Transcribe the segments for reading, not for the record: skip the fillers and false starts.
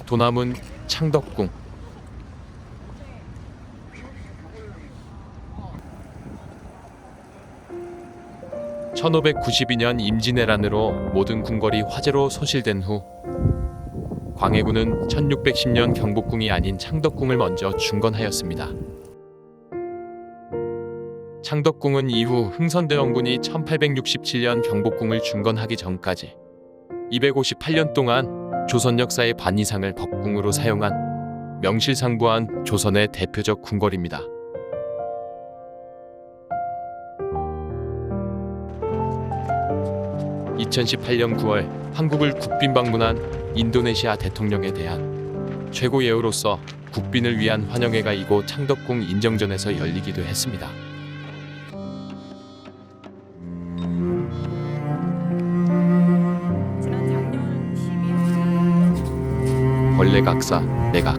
도남은 창덕궁. (1592년) 임진왜란으로 모든 궁궐이 화재로 소실된 후 광해군은 1610년 경복궁이 아닌 창덕궁을 먼저 중건하였습니다. 창덕궁은 이후 흥선대원군이 1867년 경복궁을 중건하기 전까지 258년 동안 조선 역사의 반 이상을 법궁으로 사용한 명실상부한 조선의 대표적 궁궐입니다. 2018년 9월 한국을 국빈 방문한 인도네시아 대통령에 대한 최고 예우로서 국빈을 위한 환영회가 이곳 창덕궁 인정전에서 열리기도 했습니다. 걸레각사 내각.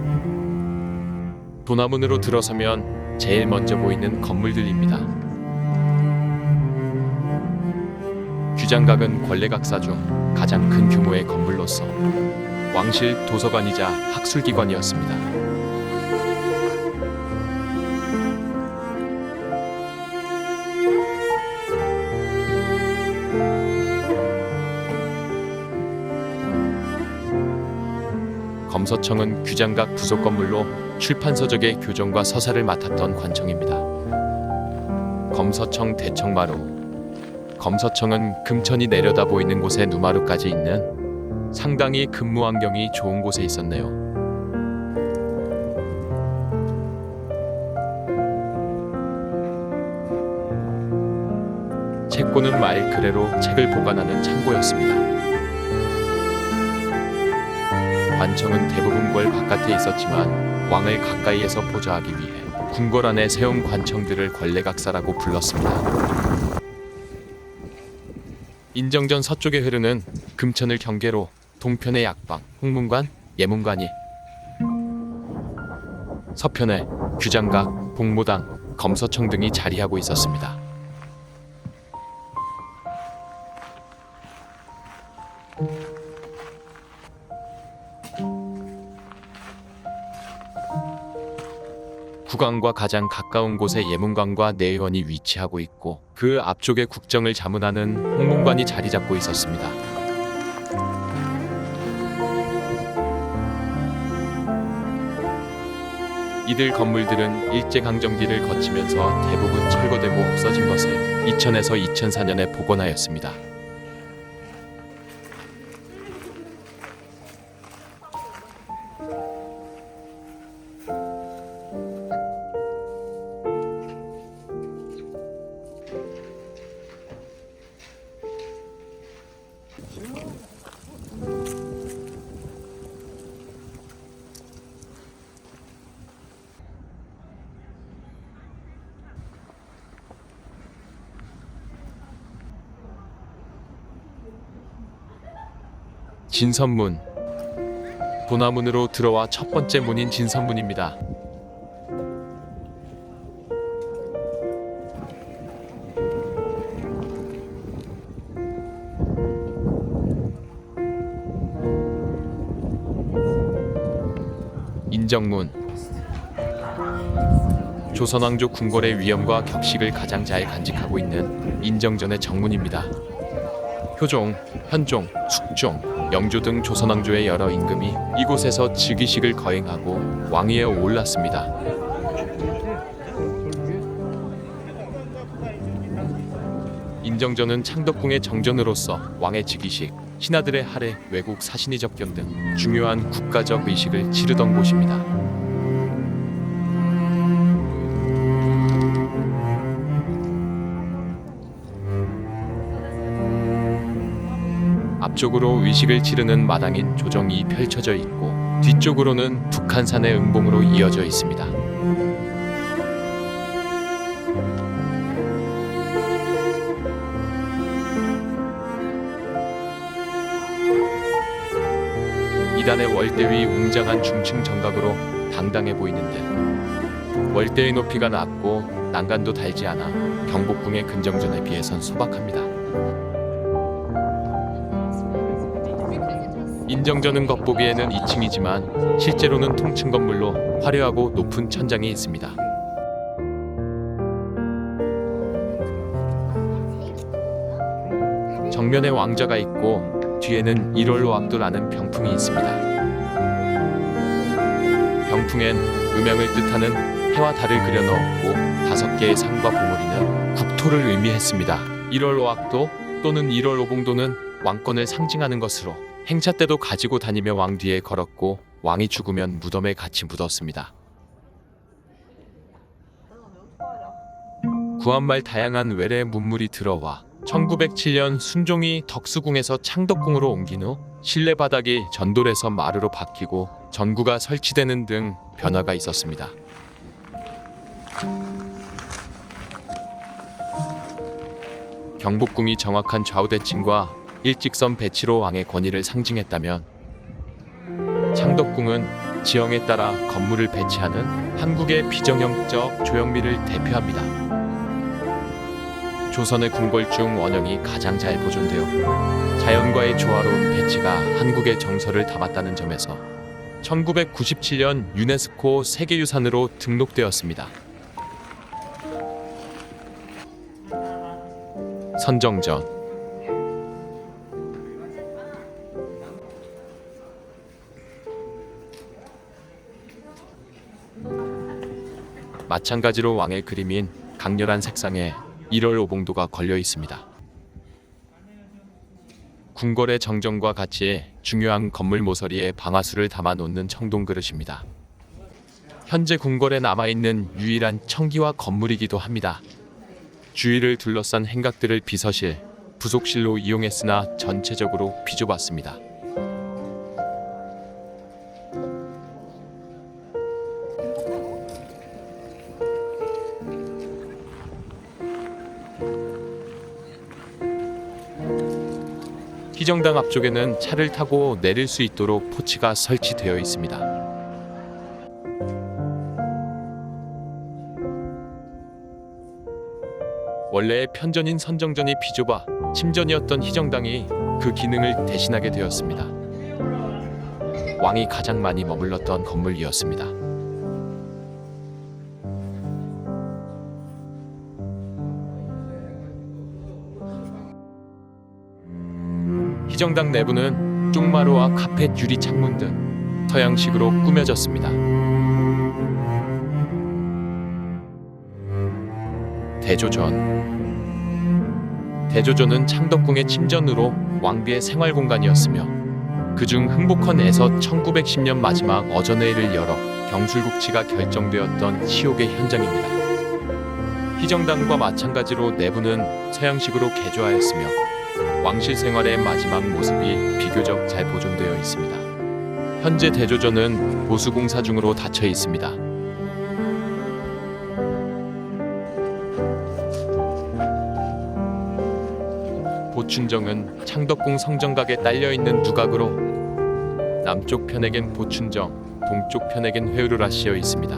도남문으로 들어서면 제일 먼저 보이는 건물들입니다. 규장각은 걸레각사 중 가장 큰 규모의 건물로서 왕실 도서관이자 학술기관이었습니다. 검서청은 규장각 부속 건물로 출판서적의 교정과 서사를 맡았던 관청입니다. 검서청 대청마루. 검서청은 금천이 내려다 보이는 곳에 누마루까지 있는 상당히 근무 환경이 좋은 곳에 있었네요. 책고는 말 그대로 책을 보관하는 창고였습니다. 관청은 대부분 궐 바깥에 있었지만 왕을 가까이에서 보좌하기 위해 궁궐 안에 세운 관청들을 걸레각사라고 불렀습니다. 인정전 서쪽에 흐르는 금천을 경계로 동편의 약방, 홍문관, 예문관이, 서편에 규장각, 복무당, 검서청 등이 자리하고 있었습니다. 국왕과 가장 가까운 곳에 예문관과 내의원이 위치하고 있고 그 앞쪽에 국정을 자문하는 홍문관이 자리 잡고 있었습니다. 이들 건물들은 일제강점기를 거치면서 대부분 철거되고 없어진 것을 2000에서 2004년에 복원하였습니다. 진선문. 도남문으로 들어와 첫 번째 문인 진선문입니다. 인정문. 조선왕조 궁궐의 위엄과 격식을 가장 잘 간직하고 있는 인정전의 정문입니다. 효종, 현종, 숙종, 영조 등 조선왕조의 여러 임금이 이곳에서 즉위식을 거행하고 왕위에 올랐습니다. 인정전은 창덕궁의 정전으로서 왕의 즉위식, 신하들의 할애, 외국 사신의 접견 등 중요한 국가적 의식을 치르던 곳입니다. 앞쪽으로 의식을 치르는 마당인 조정이 펼쳐져 있고 뒤쪽으로는 북한산의 음봉으로 이어져 있습니다. 이단의 월대 위 웅장한 중층 정각으로 당당해 보이는데 월대의 높이가 낮고 난간도 달지 않아 경복궁의 근정전에 비해선 소박합니다. 인정전은 겉보기에는 2층이지만 실제로는 통층 건물로 화려하고 높은 천장이 있습니다. 정면에 왕좌가 있고 뒤에는 1월로 압도라는 병풍이 있습니다. 병풍엔 음양을 뜻하는 해와 달을 그려 넣었고 5개의 상과 봉우리는 국토를 의미했습니다. 1월 오악도 또는 1월 오봉도는 왕권을 상징하는 것으로 행차 때도 가지고 다니며 왕 뒤에 걸었고 왕이 죽으면 무덤에 같이 묻었습니다. 구한말 다양한 외래의 문물이 들어와 1907년 순종이 덕수궁에서 창덕궁으로 옮긴 후 실내 바닥이 전돌에서 마루로 바뀌고 전구가 설치되는 등 변화가 있었습니다. 경복궁이 정확한 좌우대칭과 일직선 배치로 왕의 권위를 상징했다면 창덕궁은 지형에 따라 건물을 배치하는 한국의 비정형적 조형미를 대표합니다. 조선의 궁궐 중 원형이 가장 잘 보존되었고 자연과의 조화로운 배치가 한국의 정서를 담았다는 점에서 1997년 유네스코 세계유산으로 등록되었습니다. 선정전 마찬가지로 왕의 그림인 강렬한 색상에 1월 오봉도가 걸려 있습니다. 궁궐의 정정과 같이 중요한 건물 모서리에 방아수를 담아 놓는 청동 그릇입니다. 현재 궁궐에 남아있는 유일한 청기화 건물이기도 합니다. 주위를 둘러싼 행각들을 비서실, 부속실로 이용했으나 전체적으로 비좁았습니다. 희정당 앞쪽에는 차를 타고 내릴 수 있도록 포치가 설치되어 있습니다. 원래의 편전인 선정전이 비좁아 침전이었던 희정당이 그 기능을 대신하게 되었습니다. 왕이 가장 많이 머물렀던 건물이었습니다. 희정당 내부는 쪽마루와 카펫 유리 창문 등 서양식으로 꾸며졌습니다. 대조전은 창덕궁의 침전으로 왕비의 생활 공간이었으며 그중 흥복헌에서 1910년 마지막 어전회의를 열어 경술국치가 결정되었던 치욕의 현장입니다. 희정당과 마찬가지로 내부는 서양식으로 개조하였으며 왕실 생활의 마지막 모습이 비교적 잘 보존되어 있습니다. 현재 대조전은 보수공사 중으로 닫혀 있습니다. 보춘정은 창덕궁 성정각에 딸려있는 두각으로 남쪽 편에겐 보춘정, 동쪽 편에겐 회우루라 씌어 있습니다.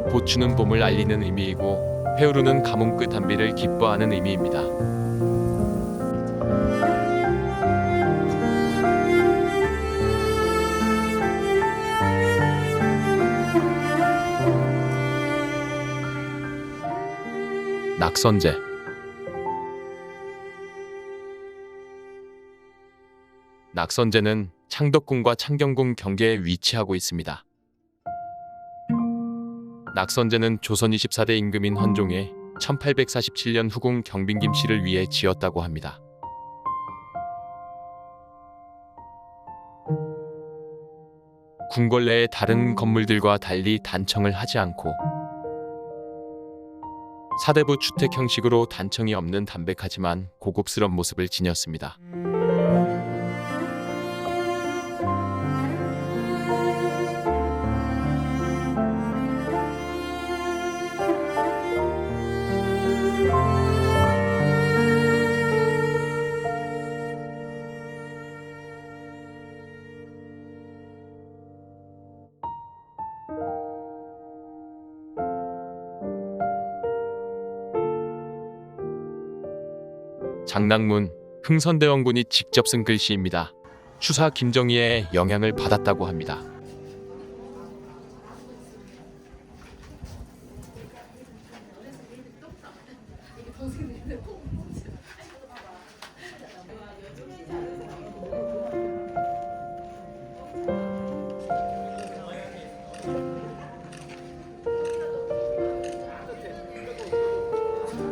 보춘은 봄을 알리는 의미이고 회우루는 가뭄 끝 단비를 기뻐하는 의미입니다. 낙선제 낙선제는 창덕궁과 창경궁 경계에 위치하고 있습니다. 낙선제는 조선 24대 임금인 헌종이 1847년 후궁 경빈김 씨를 위해 지었다고 합니다. 궁궐 내의 다른 건물들과 달리 단청을 하지 않고 사대부 주택 형식으로 단청이 없는 담백하지만 고급스러운 모습을 지녔습니다. 장낙문, 흥선대원군이 직접 쓴 글씨입니다. 추사 김정희의 영향을 받았다고 합니다.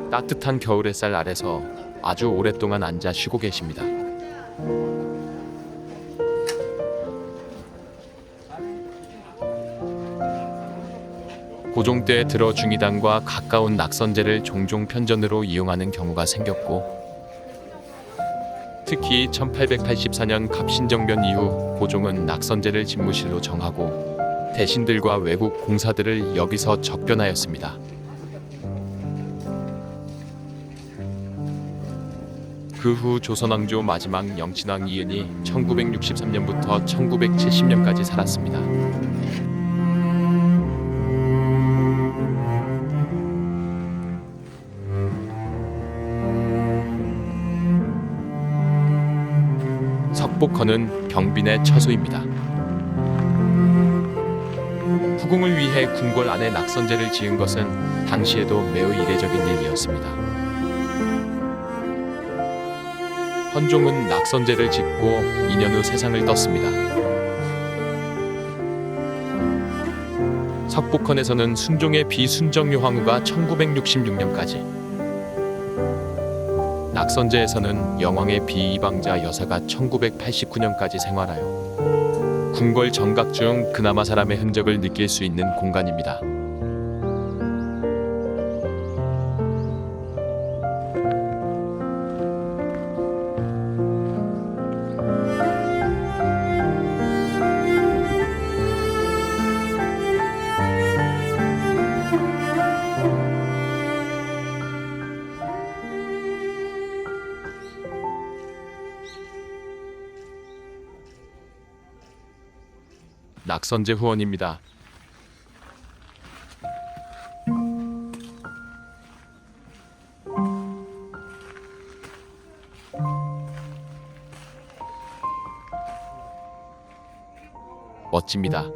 따뜻한 겨울 햇살 아래서 아주 오랫동안 앉아 쉬고 계십니다. 고종 때 들어 중이당과 가까운 낙선제를 종종 편전으로 이용하는 경우가 생겼고, 특히 1884년 갑신정변 이후 고종은 낙선제를 집무실로 정하고 대신들과 외국 공사들을 여기서 접견하였습니다. 그 후 조선왕조 마지막 영친왕 이은이 1963년부터 1970년까지 살았습니다. 석복헌은 경빈의 처소입니다. 후궁을 위해 궁궐 안에 낙선제를 지은 것은 당시에도 매우 이례적인 일이었습니다. 헌종은 낙선제를 짓고 2년 후 세상을 떴습니다. 석복헌에서는 순종의 비순정유 황후가 1966년까지, 낙선제에서는 영왕의 비이방자 여사가 1989년까지 생활하여 궁궐 정각 중 그나마 사람의 흔적을 느낄 수 있는 공간입니다. 낙선제 후원입니다. 멋집니다.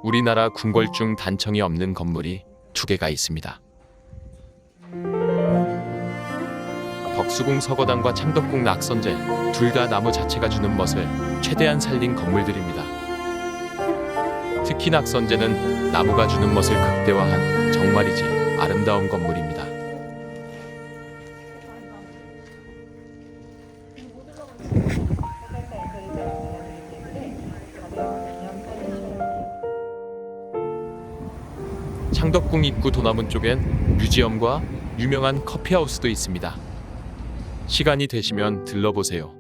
우리나라 궁궐 중 단청이 없는 건물이 2개가 있습니다. 덕수궁 서거당과 창덕궁 낙선제, 둘 다 나무 자체가 주는 멋을 최대한 살린 건물들입니다. 특히 낙선제는 나무가 주는 멋을 극대화한 정말이지 아름다운 건물입니다. 창덕궁 입구 도남문 쪽엔 뮤지엄과 유명한 커피하우스도 있습니다. 시간이 되시면 들러보세요.